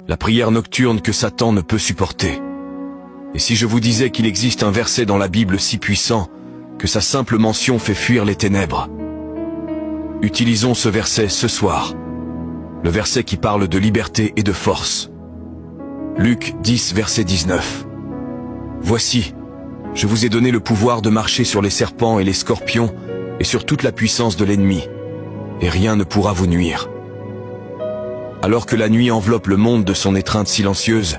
la prière nocturne que Satan ne peut supporter. Et si je vous disais qu'il existe un verset dans la Bible si puissant que sa simple mention fait fuir les ténèbres? Utilisons ce verset ce soir. Le verset qui parle de liberté et de force. Luc 10, verset 19. Voici, je vous ai donné le pouvoir de marcher sur les serpents et les scorpions et sur toute la puissance de l'ennemi, et rien ne pourra vous nuire. Alors que la nuit enveloppe le monde de son étreinte silencieuse,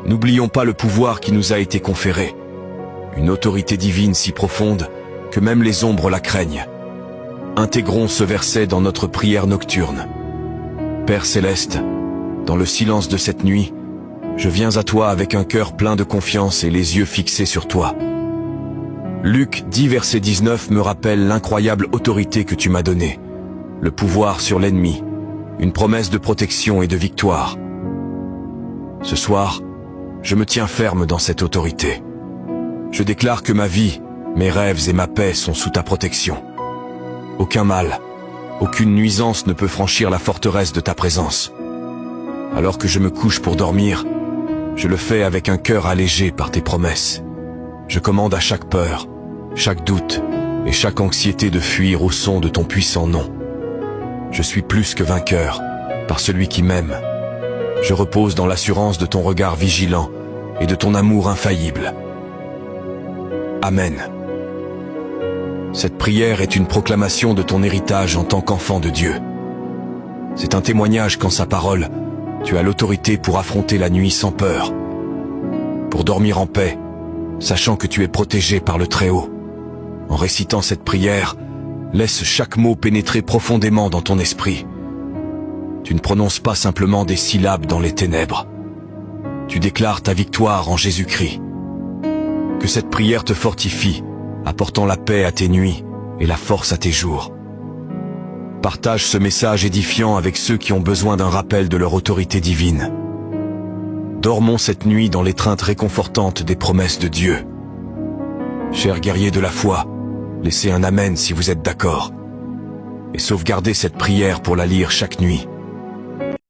n'oublions pas le pouvoir qui nous a été conféré. Une autorité divine si profonde que même les ombres la craignent. Intégrons ce verset dans notre prière nocturne. Père céleste, dans le silence de cette nuit, je viens à toi avec un cœur plein de confiance et les yeux fixés sur toi. Luc 10 verset 19 me rappelle l'incroyable autorité que tu m'as donnée, le pouvoir sur l'ennemi, une promesse de protection et de victoire. Ce soir, je me tiens ferme dans cette autorité. Je déclare que ma vie, mes rêves et ma paix sont sous ta protection. Aucun mal, aucune nuisance ne peut franchir la forteresse de ta présence. Alors que je me couche pour dormir, je le fais avec un cœur allégé par tes promesses. Je commande à chaque peur, chaque doute et chaque anxiété de fuir au son de ton puissant nom. Je suis plus que vainqueur par celui qui m'aime. Je repose dans l'assurance de ton regard vigilant et de ton amour infaillible. Amen. Cette prière est une proclamation de ton héritage en tant qu'enfant de Dieu. C'est un témoignage qu'en sa parole, tu as l'autorité pour affronter la nuit sans peur, pour dormir en paix, sachant que tu es protégé par le Très-Haut. En récitant cette prière, laisse chaque mot pénétrer profondément dans ton esprit. Tu ne prononces pas simplement des syllabes dans les ténèbres. Tu déclares ta victoire en Jésus-Christ. Que cette prière te fortifie, apportant la paix à tes nuits et la force à tes jours. Partage ce message édifiant avec ceux qui ont besoin d'un rappel de leur autorité divine. Dormons cette nuit dans l'étreinte réconfortante des promesses de Dieu. Chers guerriers de la foi, laissez un amen si vous êtes d'accord. Et sauvegardez cette prière pour la lire chaque nuit.